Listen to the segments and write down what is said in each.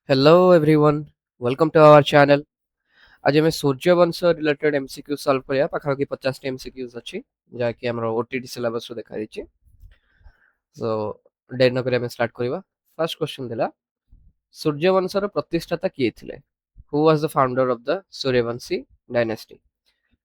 Hello everyone, welcome to our channel. आज ଆମେ ସୂର୍ଯ୍ୟବଂଶ related MCQ solve କରିବା ପାଖାପାଖି 50ଟି MCQs ଅଛି ଯାହାକି ଆମର OTT ସିଲାବସରୁ ଦେଖାଯାଇଛି। ସୋ ଡେରି ନ କରି ଆମେ ଷ୍ଟାର୍ଟ କରିବା। ଫାର୍ଷ୍ଟ କ୍ୱେଶ୍ଚନ୍ ଥିଲା ସୂର୍ଯ୍ୟବଂଶର ପ୍ରତିଷ୍ଠାତା କିଏ ଥିଲେ? Who was the founder of the Suryavanshi dynasty?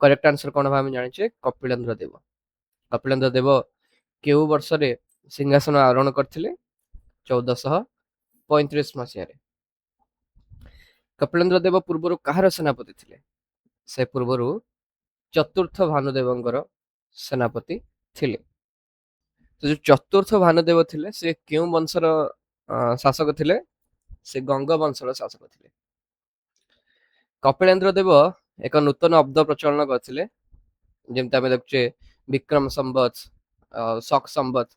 Correct answer କ'ଣ ହବ ଆମେ ଜାଣିଛେ କପିଳେନ୍ଦ୍ର ଦେବ। କପିଳେନ୍ଦ୍ର ଦେବ କେଉଁ ବର୍ଷରେ ସିଂହାସନ ଆରୋହଣ କରିଥିଲେ? 1435 ମସିହାରେ। କପିଳେନ୍ଦ୍ର ଦେବ ପୂର୍ବରୁ କାହାର ସେନାପତି ଥିଲେ? ସେ ପୂର୍ବରୁ ଚତୁର୍ଥ ଭାନୁଦେବଙ୍କର ସେନାପତି ଥିଲେ। ତ ଯୋଉ ଚତୁର୍ଥ ଭାନୁଦେବ ଥିଲେ ସେ କେଉଁ ବଂଶର ଶାସକ ଥିଲେ? ସେ ଗଙ୍ଗ ବଂଶର ଶାସକ ଥିଲେ। କପିଳେନ୍ଦ୍ର ଦେବ ଏକ ନୂତନ ଅବ୍ଦ ପ୍ରଚଳନ କରିଥିଲେ, ଯେମିତି ଆମେ ଦେଖୁଛେ ବିକ୍ରମ ସମ୍ବତ, ଶକ ସମ୍ବତ,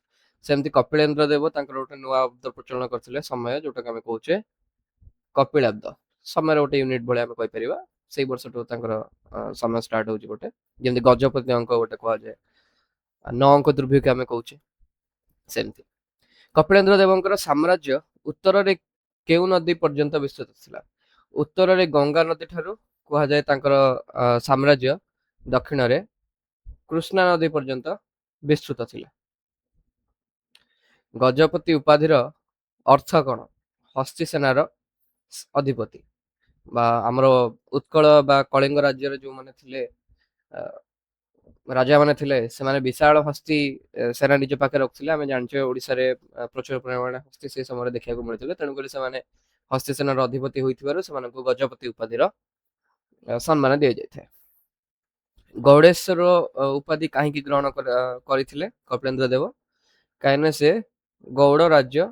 ସେମିତି କପିଳେନ୍ଦ୍ର ଦେବ ତାଙ୍କର ଗୋଟେ ନୂଆ ଅବ୍ଦ ପ୍ରଚଳନ କରିଥିଲେ ସମୟ, ଯୋଉଟାକୁ ଆମେ କହୁଛେ କପିଳାବ୍ଦ। ସମୟର ଗୋଟେ ୟୁନିଟ୍ ଭଳିଆ ଆମେ କହିପାରିବା। ସେଇ ବର୍ଷଠୁ ତାଙ୍କର ସମୟ ଷ୍ଟାର୍ଟ ହଉଛି ଗୋଟେ, ଯେମିତି ଗଜପତି ଅଙ୍କ ଗୋଟେ କୁହାଯାଏ, 9 ଅଙ୍କ ଦୁର୍ଭିକ୍ଷ ଆମେ କହୁଛେ ସେମିତି। କପିଳେନ୍ଦ୍ର ଦେବଙ୍କର ସାମ୍ରାଜ୍ୟ ଉତ୍ତରରେ କେଉଁ ନଦୀ ପର୍ଯ୍ୟନ୍ତ ବିସ୍ତୃତ ଥିଲା? ଉତ୍ତରରେ ଗଙ୍ଗା ନଦୀ ଠାରୁ କୁହାଯାଏ ତାଙ୍କର ସାମ୍ରାଜ୍ୟ ଦକ୍ଷିଣରେ କୃଷ୍ଣା ନଦୀ ପର୍ଯ୍ୟନ୍ତ ବିସ୍ତୃତ ଥିଲା। ଗଜପତି ଉପାଧିର ଅର୍ଥ କ'ଣ? ହସ୍ତୀ ସେନାର ଅଧିପତି, ବା ଆମର ଉତ୍କଳ ବା କଳିଙ୍ଗ ରାଜ୍ୟରେ ଯୋଉମାନେ ଥିଲେ ରାଜା ମାନେ ଥିଲେ ସେମାନେ ବିଶାଳ ହସ୍ତୀ ସେନା ନିଜ ପାଖରେ ରଖୁଥିଲେ। ଆମେ ଜାଣିଛେ ଓଡ଼ିଶାରେ ପ୍ରଚୁର ପରିମାଣରେ ହସ୍ତୀ ସେ ସମୟରେ ଦେଖିବାକୁ ମିଳିଥିଲେ, ତେଣୁକରି ସେମାନେ ହସ୍ତୀ ସେନାର ଅଧିପତି ହୋଇଥିବାରୁ ସେମାନଙ୍କୁ ଗଜପତି ଉପାଧିର ସମ୍ମାନ ଦିଆଯାଇଥାଏ। ଗୌଡ଼େଶ୍ୱର ଉପାଧି କାହିଁକି ଗ୍ରହଣ କରିଥିଲେ କପିଳେନ୍ଦ୍ର ଦେବ? କାହିଁକିନା ସେ ଗୌଡ଼ ରାଜ୍ୟ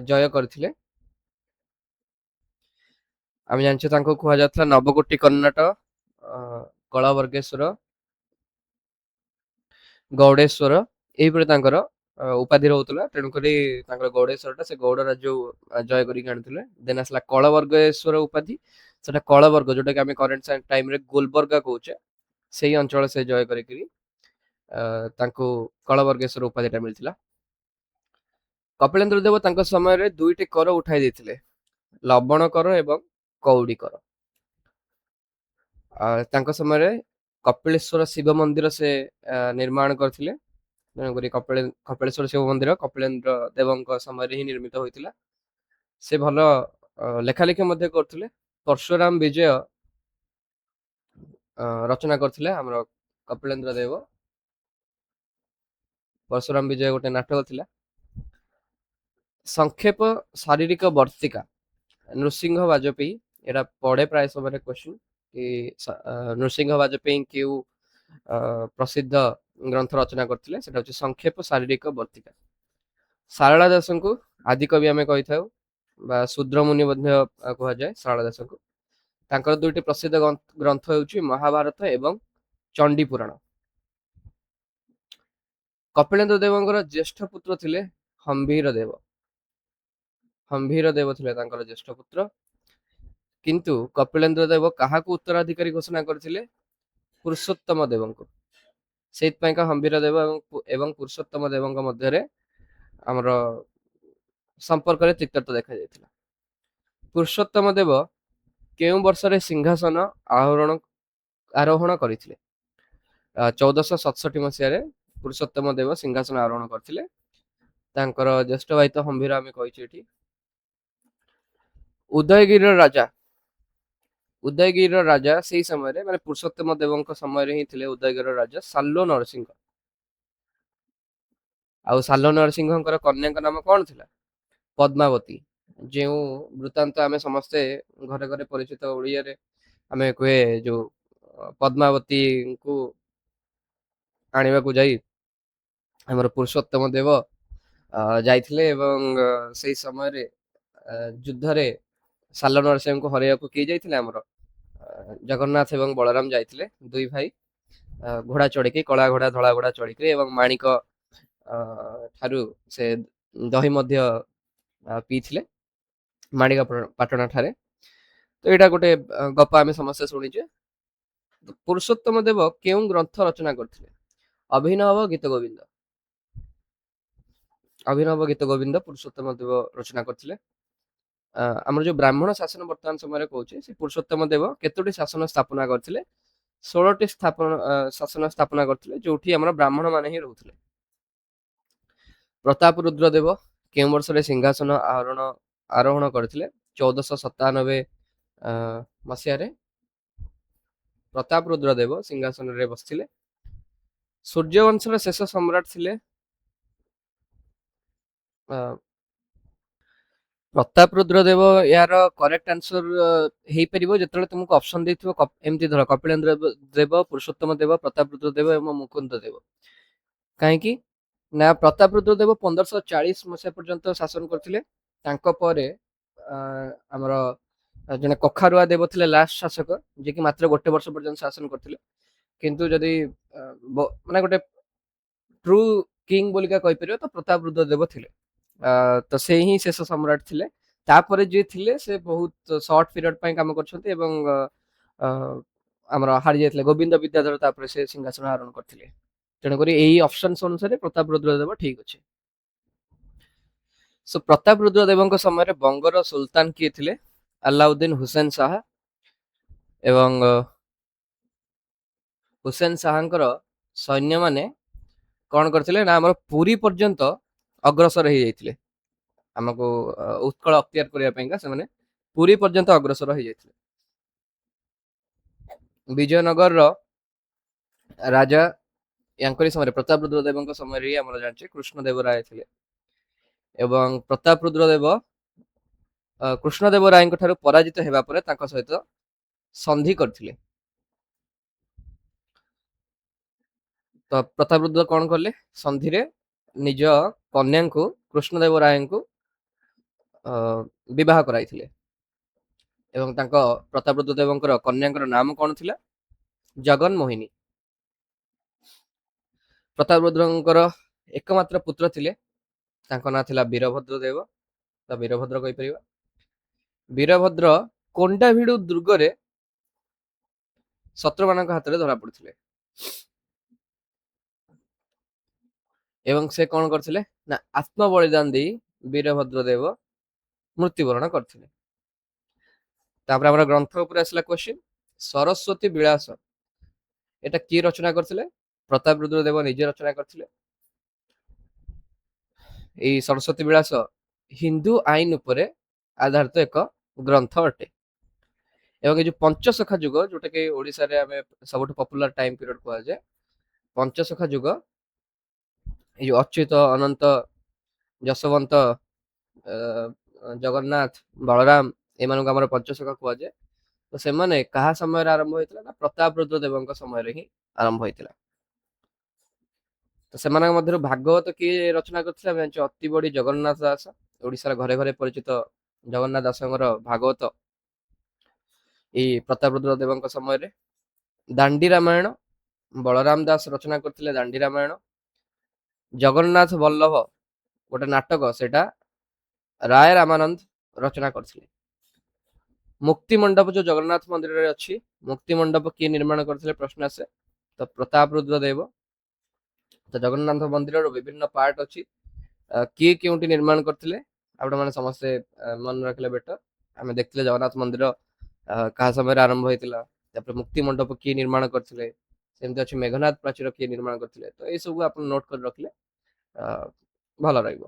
ଜୟ କରିଥିଲେ। ଆମେ ଜାଣିଛେ ତାଙ୍କୁ କୁହାଯାଉଥିଲା ନବକୋଟି କର୍ଣ୍ଣାଟ କଳବର୍ଗେଶ୍ୱର ଗୌଡ଼େଶ୍ୱର, ଏଇଭଳି ତାଙ୍କର ଉପାଧି ରହୁଥିଲା। ତେଣୁକରି ତାଙ୍କର ଗୌଡ଼େଶ୍ୱରଟା ସେ ଗୌଡ଼ ରାଜ୍ୟ ଜୟ କରିକି ଆଣିଥିଲେ। ଦେନ୍ ଆସିଲା କଳବର୍ଗେଶ୍ୱର ଉପାଧି, ସେଟା କଳବର୍ଗ ଯୋଉଟାକି ଆମେ କରେଣ୍ଟ ଟାଇମରେ ଗୁଲବର୍ଗା କହୁଛେ, ସେଇ ଅଞ୍ଚଳ ସେ ଜୟ କରିକି ତାଙ୍କୁ କଳବର୍ଗେଶ୍ୱର ଉପାଧିଟା ମିଳିଥିଲା। କପିଳେନ୍ଦ୍ର ଦେବ ତାଙ୍କ ସମୟରେ ଦୁଇଟି କର ଉଠାଇ ଦେଇଥିଲେ, ଲବଣ କର ଏବଂ କଉଡ଼ି କର। ତାଙ୍କ ସମୟରେ କପିଳେଶ୍ୱର ଶିବ ମନ୍ଦିର ସେ ନିର୍ମାଣ କରିଥିଲେ। ତେଣୁକରି କପିଳେଶ୍ୱର ଶିବ ମନ୍ଦିର କପିଳେନ୍ଦ୍ର ଦେବଙ୍କ ସମୟରେ ହିଁ ନିର୍ମିତ ହୋଇଥିଲା। ସେ ଭଲ ଲେଖାଲେଖି ମଧ୍ୟ କରୁଥିଲେ। ପରଶୁରାମ ବିଜୟ ରଚନା କରିଥିଲେ ଆମର କପିଳେନ୍ଦ୍ର ଦେବ। ପରଶୁରାମ ବିଜୟ ଗୋଟେ ନାଟକ ଥିଲା। ସଂକ୍ଷେପ ଶାରୀରିକ ବର୍ତ୍ତିକା ନୃସିଂହ ବାଜପେୟୀ, ଏଟା ପଡେ ପ୍ରାୟ ସମୟରେ କ୍ୱେଶ୍ଚନ କି ନୃସିଂହ ବାଜପେୟୀ କେଉଁ ପ୍ରସିଦ୍ଧ ଗ୍ରନ୍ଥ ରଚନା କରିଥିଲେ? ସେଟା ହଉଛି ସଂକ୍ଷେପ ଶାରୀରିକ ବର୍ତ୍ତିକା। ସାରଳା ଦାସଙ୍କୁ ଆଦିକବି ଆମେ କହିଥାଉ ବା ଶୂଦ୍ରମୁନି ମଧ୍ୟ କୁହାଯାଏ ସାରଳା ଦାସଙ୍କୁ। ତାଙ୍କର ଦୁଇଟି ପ୍ରସିଦ୍ଧ ଗ୍ରନ୍ଥ ହେଉଛି ମହାଭାରତ ଏବଂ ଚଣ୍ଡୀ ପୁରାଣ। କପିଳେନ୍ଦ୍ର ଦେବଙ୍କର ଜ୍ୟେଷ୍ଠ ପୁତ୍ର ଥିଲେ ହମ୍ଭୀର ଦେବ। ହମ୍ଭୀର ଦେବ ଥିଲେ ତାଙ୍କର ଜ୍ୟେଷ୍ଠ ପୁତ୍ର, କିନ୍ତୁ କପିଳେନ୍ଦ୍ର ଦେବ କାହାକୁ ଉତ୍ତରାଧିକାରୀ ଘୋଷଣା କରିଥିଲେ? ପୁରୁଷୋତ୍ତମ ଦେବଙ୍କୁ। ସେଇଥିପାଇଁକା ହମ୍ଭୀର ଦେବ ଏବଂ ପୁରୁଷୋତ୍ତମ ଦେବଙ୍କ ମଧ୍ୟରେ ଆମର ସମ୍ପର୍କରେ ତିକ୍ତତା ଦେଖାଯାଇଥିଲା। ପୁରୁଷୋତ୍ତମ ଦେବ କେଉଁ ବର୍ଷରେ ସିଂହାସନ ଆରୋହଣ କରିଥିଲେ? 1467 ମସିହାରେ ପୁରୁଷୋତ୍ତମ ଦେବ ସିଂହାସନ ଆରୋହଣ କରିଥିଲେ। ତାଙ୍କର ଜ୍ୟେଷ୍ଠ ଭାଇ ତ ହମ୍ଭୀର ଆମେ କହିଛୁ ଏଠି। ଉଦୟଗିରିର ରାଜା ସେଇ ସମୟରେ ମାନେ ପୁରୁଷୋତ୍ତମ ଦେବଙ୍କ ସମୟରେ ହିଁ ଥିଲେ ଉଦୟଗିରିର ରାଜା ସାଲ୍ବ ନରସିଂହ। ଆଉ ସାଲ୍ବ ନରସିଂହଙ୍କର କନ୍ୟାଙ୍କ ନାମ କ'ଣ ଥିଲା? ପଦ୍ମାବତୀ। ଯେଉଁ ବୃତ୍ତାନ୍ତ ଆମେ ସମସ୍ତେ ଘରେ ଘରେ ପରିଚିତ, ଓଡ଼ିଆରେ ଆମେ କୁହେ ଯୋଉ ପଦ୍ମାବତୀଙ୍କୁ ଆଣିବାକୁ ଯାଇ ଆମର ପୁରୁଷୋତ୍ତମ ଦେବ ଯାଇଥିଲେ ଏବଂ ସେଇ ସମୟରେ ଯୁଦ୍ଧରେ ସାଲ୍ବ ନରସିଂହଙ୍କୁ ହରାଇବାକୁ କିଏ ଯାଇଥିଲେ? ଆମର ଜଗନ୍ନାଥ ଏବଂ ବଳରାମ ଯାଇଥିଲେ, ଦୁଇ ଭାଇ ଘୋଡ଼ା ଚଢ଼ିକି, କଳା ଘୋଡ଼ା ଧଳା ଘୋଡ଼ା ଚଢ଼ିକି, ଏବଂ ମାଣିକ ଠାରୁ ସେ ଦହି ମଧ୍ୟ ପିଇଥିଲେ ମାଣିକ ପାଟଣା ଠାରେ। ତ ଏଇଟା ଗୋଟେ ଗପ ଆମେ ସମସ୍ତେ ଶୁଣିଛେ। ପୁରୁଷୋତ୍ତମ ଦେବ କେଉଁ ଗ୍ରନ୍ଥ ରଚନା କରିଥିଲେ? ଅଭିନବ ଗୀତ ଗୋବିନ୍ଦ। ଅଭିନବ ଗୀତ ଗୋବିନ୍ଦ ପୁରୁଷୋତ୍ତମ ଦେବ ରଚନା କରିଥିଲେ। ଆମର ଯୋଉ ବ୍ରାହ୍ମଣ ଶାସନ ବର୍ତ୍ତମାନ ସମୟରେ କହୁଛେ ସେ ପୁରୁଷୋତ୍ତମ ଦେବ କେତୋଟି ଶାସନ ସ୍ଥାପନା କରିଥିଲେ? 16ଟି ଶାସନ ସ୍ଥାପନା କରିଥିଲେ ଯୋଉଠି ଆମର ବ୍ରାହ୍ମଣ ମାନେ ହିଁ ରହୁଥିଲେ। ପ୍ରତାପ ରୁଦ୍ର ଦେବ କେଉଁ ବର୍ଷରେ ସିଂହାସନ ଆରୋହଣ କରିଥିଲେ? 1497 ମସିହାରେ ପ୍ରତାପ ରୁଦ୍ର ଦେବ ସିଂହାସନରେ ବସିଥିଲେ। ସୂର୍ଯ୍ୟବଂଶର ଶେଷ ସମ୍ରାଟ ଥିଲେ ପ୍ରତାପ ରୁଦ୍ର ଦେବ। ଏହାର କରେକ୍ଟ ଆନ୍ସର ହେଇପାରିବ ଯେତେବେଳେ ତୁମକୁ ଅପସନ ଦେଇଥିବ ଏମିତି ଧର କପିଳେନ୍ଦ୍ର ଦେବ, ପୁରୁଷୋତ୍ତମ ଦେବ, ପ୍ରତାପ ରୁଦ୍ର ଦେବ ଏବଂ ମୁକୁନ୍ଦ ଦେବ। କାହିଁକି ନା ପ୍ରତାପ ରୁଦ୍ର ଦେବ 1540 ମସିହା ପର୍ଯ୍ୟନ୍ତ ଶାସନ କରିଥିଲେ। ତାଙ୍କ ପରେ ଆମର ଜଣେ କଖାରୁଆ ଦେବ ଥିଲେ ଲାଷ୍ଟ ଶାସକ, ଯିଏକି ମାତ୍ର ଗୋଟେ ବର୍ଷ ପର୍ଯ୍ୟନ୍ତ ଶାସନ କରିଥିଲେ। କିନ୍ତୁ ଯଦି ମାନେ ଗୋଟେ ट्रू किंग बोलिका କହିପାରିବ ତ ପ୍ରତାପ ରୁଦ୍ର ଦେବ ଥିଲେ। ତ ସେ ହିଁ ଶେଷ ସମ୍ରାଟ ଥିଲେ। ତାପରେ ଯିଏ ଥିଲେ ସେ ବହୁତ ସର୍ଟ ପିରିୟଡ ପାଇଁ କାମ କରିଛନ୍ତି ଏବଂ ଆମର ହାରି ଯାଇଥିଲେ ଗୋବିନ୍ଦ ବିଦ୍ୟାଧର ତାପରେ ସେ ସିଂହାସନ ଆରୋହଣ କରିଥିଲେ। ତେଣୁକରି ଏଇ ଅପସନ୍ସ ଅନୁସାରେ ପ୍ରତାପ ରୁଦ୍ର ଦେବ ଠିକ ଅଛି। ସୋ ପ୍ରତାପ ରୁଦ୍ର ଦେବଙ୍କ ସମୟରେ ବଙ୍ଗର ସୁଲତାନ କିଏ ଥିଲେ? ଆଲାଉଦ୍ଦିନ ହୁସେନ ଶାହା। ଏବଂ ହୁସେନ ଶାହାଙ୍କର ସୈନ୍ୟମାନେ କଣ କରିଥିଲେ ନା ଆମର ପୁରୀ ପର୍ଯ୍ୟନ୍ତ ଅଗ୍ରସର ହେଇଯାଇଥିଲେ। ଆମକୁ ଉତ୍କଳ ଅକ୍ତିଆର କରିବା ପାଇଁକା ସେମାନେ ପୁରୀ ପର୍ଯ୍ୟନ୍ତ ଅଗ୍ରସର ହେଇଯାଇଥିଲେ। ବିଜୟନଗରର ରାଜା ୟାଙ୍କରି ସମୟରେ ପ୍ରତାପ ରୁଦ୍ର ଦେବଙ୍କ ସମୟରେ ହିଁ ଆମର ଜାଣିଛେ କୃଷ୍ଣଦେବ ରାୟ ଥିଲେ। ଏବଂ ପ୍ରତାପ ରୁଦ୍ର ଦେବ କୃଷ୍ଣଦେବ ରାୟଙ୍କ ଠାରୁ ପରାଜିତ ହେବା ପରେ ତାଙ୍କ ସହିତ ସନ୍ଧି କରିଥିଲେ। ତ ପ୍ରତାପ ରୁଦ୍ର କଣ କଲେ? ସନ୍ଧିରେ ନିଜ କନ୍ୟାଙ୍କୁ କୃଷ୍ଣଦେବ ରାୟଙ୍କୁ ବିବାହ କରାଇଥିଲେ। ଏବଂ ତାଙ୍କ ପ୍ରତାପ ରୁଦ୍ର ଦେବଙ୍କର କନ୍ୟାଙ୍କର ନାମ କଣ ଥିଲା? ଜଗନ ମୋହିନୀ। ପ୍ରତାପ ରୁଦ୍ରଙ୍କର ଏକମାତ୍ର ପୁତ୍ର ଥିଲେ, ତାଙ୍କ ନାଁ ଥିଲା ବୀରଭଦ୍ର ଦେବ। ତ ବୀରଭଦ୍ର କହିପାରିବା। ବୀରଭଦ୍ର କୋଣ୍ଡାଭିଡୁ ଦୁର୍ଗରେ ଶତ୍ରୁମାନଙ୍କ ହାତରେ ଧରା ପଡିଥିଲେ ଏବଂ ସେ କଣ କରିଥିଲେ ନା ଆତ୍ମ ବଳିଦାନ ଦେଇ ବୀରଭଦ୍ର ଦେବ ମୃତ୍ୟୁବରଣ କରିଥିଲେ। ତାପରେ ଆମର ଗ୍ରନ୍ଥ ଉପରେ ଆସିଲା କ୍ୱେଶ୍ଚିନ୍, ସରସ୍ୱତୀ ବିଳାସ এটা କିଏ ରଚନା କରିଥିଲେ? ପ୍ରତାପ ରୁଦ୍ର ଦେବ ନିଜେ ରଚନା କରିଥିଲେ। ଏଇ ସରସ୍ୱତୀ ବିଳାସ ହିନ୍ଦୁ ଆଇନ ଉପରେ ଆଧାରିତ ଏକ ଗ୍ରନ୍ଥ ଅଟେ। ଏବଂ ଏ ଯୋଉ ପଞ୍ଚସଖା ଯୁଗ ଯୋଉଟା କି ଓଡିଶାରେ ଆମେ ସବୁଠୁ ପପୁଲାର ଟାଇମ ପିରିୟଡ କୁହାଯାଏ, ପଞ୍ଚସଖା ଯୁଗ ଏଇ ଯୋଉ ଅଚ୍ୟୁତ, ଅନନ୍ତ, ଯଶୋବନ୍ତ, ଜଗନ୍ନାଥ, ବଳରାମ ଏମାନଙ୍କୁ ଆମର ପଞ୍ଚସଖା କୁହାଯାଏ। ତ ସେମାନେ କାହା ସମୟରେ ଆରମ୍ଭ ହୋଇଥିଲା ନା ପ୍ରତାପ ରୁଦ୍ର ଦେବଙ୍କ ସମୟରେ ହିଁ ଆରମ୍ଭ ହୋଇଥିଲା। ତ ସେମାନଙ୍କ ମଧ୍ୟରୁ ଭାଗବତ କିଏ ରଚନା କରିଥିଲେ? ଆମେ ଜାଣିଛୁ ଅତି ବଡି ଜଗନ୍ନାଥ ଦାସ। ଓଡିଶାର ଘରେ ଘରେ ପରିଚିତ ଜଗନ୍ନାଥ ଦାସଙ୍କର ଭାଗବତ ଏଇ ପ୍ରତାପ ରୁଦ୍ର ଦେବଙ୍କ ସମୟରେ। ଦାଣ୍ଡି ରାମାୟଣ ବଳରାମ ଦାସ ରଚନା କରିଥିଲେ ଦାଣ୍ଡି ରାମାୟଣ। ଜଗନ୍ନାଥ ବଲ୍ଲଭ ଗୋଟେ ନାଟକ, ସେଟା ରାୟ ରାମାନନ୍ଦ ରଚନା କରିଥିଲେ। ମୁକ୍ତି ମଣ୍ଡପ ଯୋଉ ଜଗନ୍ନାଥ ମନ୍ଦିରରେ ଅଛି, ମୁକ୍ତି ମଣ୍ଡପ କିଏ ନିର୍ମାଣ କରିଥିଲେ ପ୍ରଶ୍ନ ଆସେ, ତ ପ୍ରତାପ ରୁଦ୍ର ଦେବ। ତ ଜଗନ୍ନାଥ ମନ୍ଦିରର ବିଭିନ୍ନ ପାର୍ଟ ଅଛି, କିଏ କେଉଁଠି ନିର୍ମାଣ କରିଥିଲେ ଆପଣ ମାନେ ସମସ୍ତେ ମନେ ରଖିଲେ ବେଟର। ଆମେ ଦେଖିଥିଲେ ଜଗନ୍ନାଥ ମନ୍ଦିର କାହା ସମୟରେ ଆରମ୍ଭ ହେଇଥିଲା, ତାପରେ ମୁକ୍ତି ମଣ୍ଡପ କିଏ ନିର୍ମାଣ କରିଥିଲେ, ସେମିତି ଅଛି ମେଘନାଥ ପ୍ରାଚୀର କିଏ ନିର୍ମାଣ କରିଥିଲେ। ତ ଏଇ ସବୁ ଆପଣ ନୋଟ କରି ରଖିଲେ ଭଲ ରହିବ।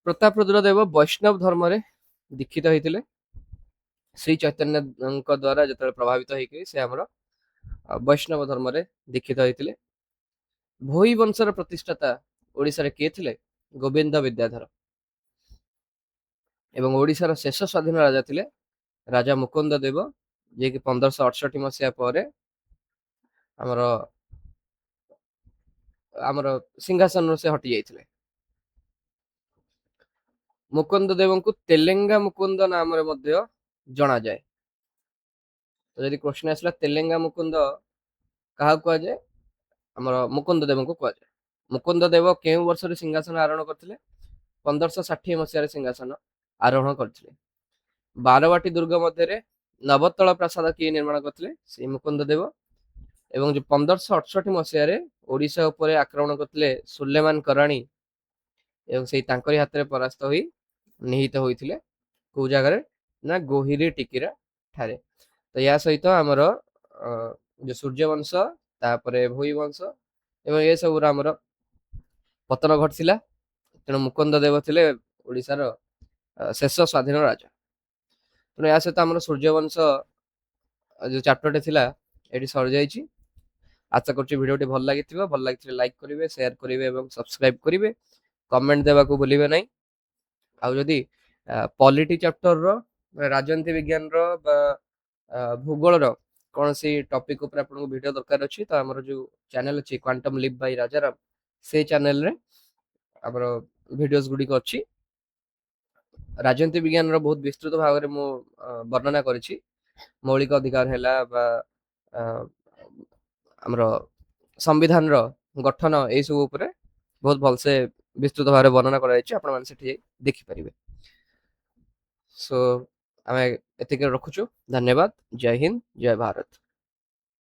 ପ୍ରତାପ ରୁଦ୍ର ଦେବ ବୈଷ୍ଣବ ଧର୍ମରେ ଦୀକ୍ଷିତ ହେଇଥିଲେ। ଶ୍ରୀ ଚୈତନ୍ୟଙ୍କ ଦ୍ୱାରା ଯେତେବେଳେ ପ୍ରଭାବିତ ହେଇକି ସେ ଆମର ବୈଷ୍ଣବ ଧର୍ମରେ ଦୀକ୍ଷିତ ହେଇଥିଲେ। ଭୋଇ ବଂଶର ପ୍ରତିଷ୍ଠାତା ଓଡିଶାରେ କିଏ ଥିଲେ? ଗୋବିନ୍ଦ ବିଦ୍ୟାଧର। ଏବଂ ଓଡିଶାର ଶେଷ ସ୍ୱାଧୀନ ରାଜା ଥିଲେ ରାଜା ମୁକୁନ୍ଦ ଦେବ, ଯିଏକି 1568 ମସିହା ପରେ ଆମର ସିଂହାସନରୁ ସେ ହଟି ଯାଇଥିଲେ। ମୁକୁନ୍ଦ ଦେବଙ୍କୁ ତେଲେଙ୍ଗା ମୁକୁନ୍ଦ ନାମରେ ମଧ୍ୟ ଜଣାଯାଏ। ତ ଯଦି କ୍ୱେଶ୍ଚନ ଆସିଲା ତେଲେଙ୍ଗା ମୁକୁନ୍ଦ କାହାକୁ କୁହାଯାଏ? ଆମର ମୁକୁନ୍ଦ ଦେବଙ୍କୁ କୁହାଯାଏ। ମୁକୁନ୍ଦ ଦେବ କେଉଁ ବର୍ଷରେ ସିଂହାସନ ଆରୋହଣ କରିଥିଲେ? 1560 ମସିହାରେ ସିଂହାସନ ଆରୋହଣ କରିଥିଲେ। ବାରବାଟୀ ଦୁର୍ଗ ମଧ୍ୟରେ ନବତଳ ପ୍ରାସାଦ କିଏ ନିର୍ମାଣ କରିଥିଲେ? ଶ୍ରୀ ମୁକୁନ୍ଦ ଦେବ। ଏବଂ ଯୋଉ 1568 ମସିହାରେ ଓଡିଶା ଉପରେ ଆକ୍ରମଣ କରିଥିଲେ ସୁଲେମାନ କରାଣୀ, ଏବଂ ସେଇ ତାଙ୍କରି ହାତରେ ପରାସ୍ତ ହୋଇ ନିହିତ ହୋଇଥିଲେ। କୋଉ ଜାଗାରେ ନା ଗୋହିରୀ ଟିକିରା ଠାରେ। ତ ୟା ସହିତ ଆମର ଯୋଉ ସୂର୍ଯ୍ୟବଂଶ ତାପରେ ଭୋଇ ବଂଶ ଏବଂ ଏ ସବୁର ଆମର ପତନ ଘଟିଥିଲା। ତେଣୁ ମୁକୁନ୍ଦ ଦେବ ଥିଲେ ଓଡ଼ିଶାର ଶେଷ ସ୍ୱାଧୀନ ରାଜା। ତେଣୁ ଏହା ସହିତ ଆମର ସୂର୍ଯ୍ୟବଂଶ ଯୋଉ ଚାପ୍ଟରଟେ ଥିଲା ଏଠି ସରିଯାଇଛି। ଆଶା କରୁଛି ଭିଡ଼ିଓଟି ଭଲ ଲାଗିଥିବ। ଭଲ ଲାଗିଥିଲେ ଲାଇକ୍ କରିବେ, ସେୟାର କରିବେ ଏବଂ ସବସ୍କ୍ରାଇବ୍ କରିବେ। କମେଣ୍ଟ ଦେବାକୁ ଭୁଲିବେ ନାହିଁ। ଆଉ ଯଦି ପଲିଟି ଚାପ୍ଟରର ରାଜନୀତି ବିଜ୍ଞାନର ବା ଭୂଗୋଳର କୌଣସି ଟପିକ୍ ଉପରେ ଆପଣଙ୍କୁ ଭିଡ଼ିଓ ଦରକାର ଅଛି ତ ଆମର ଯୋଉ ଚ୍ୟାନେଲ ଅଛି କ୍ୱାଣ୍ଟମ୍ ଲିପ୍ ବାଇ ରାଜାରାମ, ସେଇ ଚ୍ୟାନେଲରେ ଆମର ଭିଡ଼ିଓସ୍ ଗୁଡ଼ିକ ଅଛି। ରାଜନୀତି ବିଜ୍ଞାନର ବହୁତ ବିସ୍ତୃତ ଭାବରେ ମୁଁ ବର୍ଣ୍ଣନା କରିଛି। ମୌଳିକ ଅଧିକାର ହେଲା ବା ଆମର ସମ୍ବିଧାନର ଗଠନ ଏଇ ସବୁ ଉପରେ ବହୁତ ଭଲସେ ବିସ୍ତୃତ ଭାବରେ ବର୍ଣ୍ଣନା କରାଯାଇଛି। ଆପଣମାନେ ସେଠି ଦେଖିପାରିବେ। ସୋ ଆମେ ଏତିକି ରଖୁଛୁ। ଧନ୍ୟବାଦ। ଜୟ ହିନ୍ଦ, ଜୟ ଭାରତ।